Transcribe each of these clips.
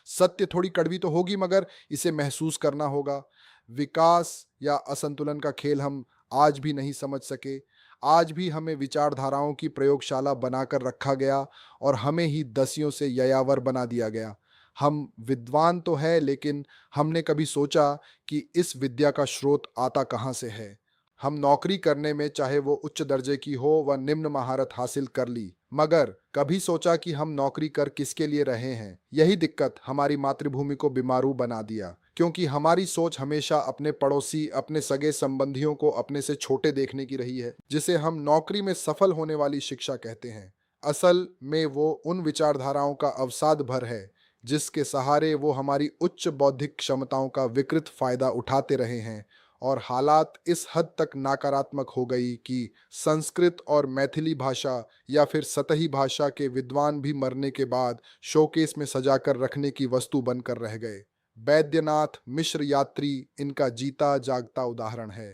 सत्य थोड़ी कड़वी तो होगी, मगर इसे महसूस करना होगा। विकास या असंतुलन का खेल हम आज भी नहीं समझ सके। आज भी हमें विचारधाराओं की प्रयोगशाला बनाकर रखा गया और हमें ही दसियों से यायावर बना दिया गया। हम विद्वान तो है, लेकिन हमने कभी सोचा कि इस विद्या का स्रोत आता कहाँ से है? हम नौकरी करने में, चाहे वो उच्च दर्जे की हो व निम्न महारत हासिल कर ली, मगर कभी सोचा कि हम नौकरी कर किसके लिए रहे हैं? यही दिक्कत हमारी मातृभूमि को बीमारू बना दिया, क्योंकि हमारी सोच हमेशा अपने पड़ोसी, अपने सगे संबंधियों को अपने से छोटे देखने की रही है, जिसे हम नौकरी में सफल होने वाली शिक्षा कहते हैं। असल में वो उन विचारधाराओं का अवसाद भर है जिसके सहारे वो हमारी उच्च बौद्धिक क्षमताओं का विकृत फायदा उठाते रहे हैं। और हालात इस हद तक नकारात्मक हो गई कि संस्कृत और मैथिली भाषा या फिर सतही भाषा के विद्वान भी मरने के बाद शोकेस में सजाकर रखने की वस्तु बनकर रह गए। बैद्यनाथ मिश्र यात्री इनका जीता जागता उदाहरण है।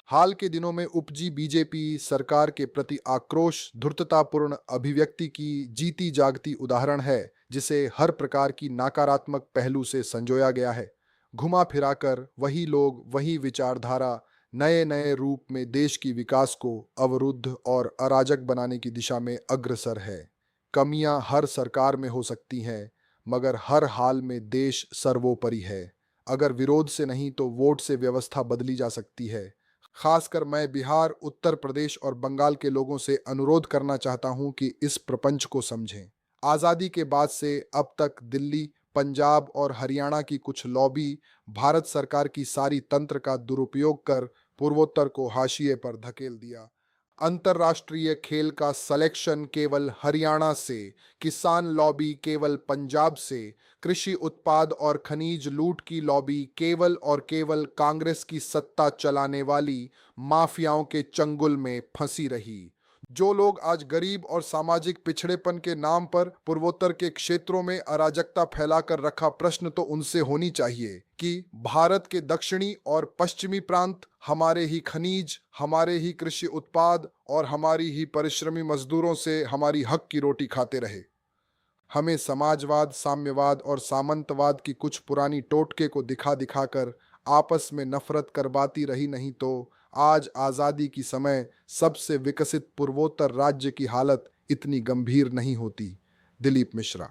हाल के दिनों में उपजी बीजेपी सरकार के प्रति आक्रोश धूर्ततापूर्ण अभिव्यक्ति की जीती जागती उदाहरण है, जिसे हर प्रकार की नकारात्मक पहलू से संजोया गया है। घुमा फिराकर वही लोग, वही विचारधारा नए नए रूप में देश की विकास को अवरुद्ध और अराजक बनाने की दिशा में अग्रसर है। कमियां हर सरकार में हो सकती हैं, मगर हर हाल में देश सर्वोपरि है। अगर विरोध से नहीं तो वोट से व्यवस्था बदली जा सकती है। खासकर मैं बिहार, उत्तर प्रदेश और बंगाल के लोगों से अनुरोध करना चाहता हूं कि इस प्रपंच को समझें। आज़ादी के बाद से अब तक दिल्ली, पंजाब और हरियाणा की कुछ लॉबी भारत सरकार की सारी तंत्र का दुरुपयोग कर पूर्वोत्तर को हाशिए पर धकेल दिया। अंतर्राष्ट्रीय खेल का सिलेक्शन केवल हरियाणा से, किसान लॉबी केवल पंजाब से, कृषि उत्पाद और खनिज लूट की लॉबी केवल और केवल कांग्रेस की सत्ता चलाने वाली माफियाओं के चंगुल में फंसी रही। जो लोग आज गरीब और सामाजिक पिछड़ेपन के नाम पर पूर्वोत्तर के क्षेत्रों में अराजकता फैलाकर रखा, प्रश्न तो उनसे होनी चाहिए कि भारत के दक्षिणी और पश्चिमी प्रांत हमारे ही खनिज, हमारे ही कृषि उत्पाद और हमारी ही परिश्रमी मजदूरों से हमारी हक की रोटी खाते रहे। हमें समाजवाद, साम्यवाद और सामंतवाद की कुछ पुरानी टोटके को दिखा दिखाकर आपस में नफरत करवाती रही, नहीं तो आज आज़ादी की समय सबसे विकसित पूर्वोत्तर राज्य की हालत इतनी गंभीर नहीं होती। दिलीप मिश्रा।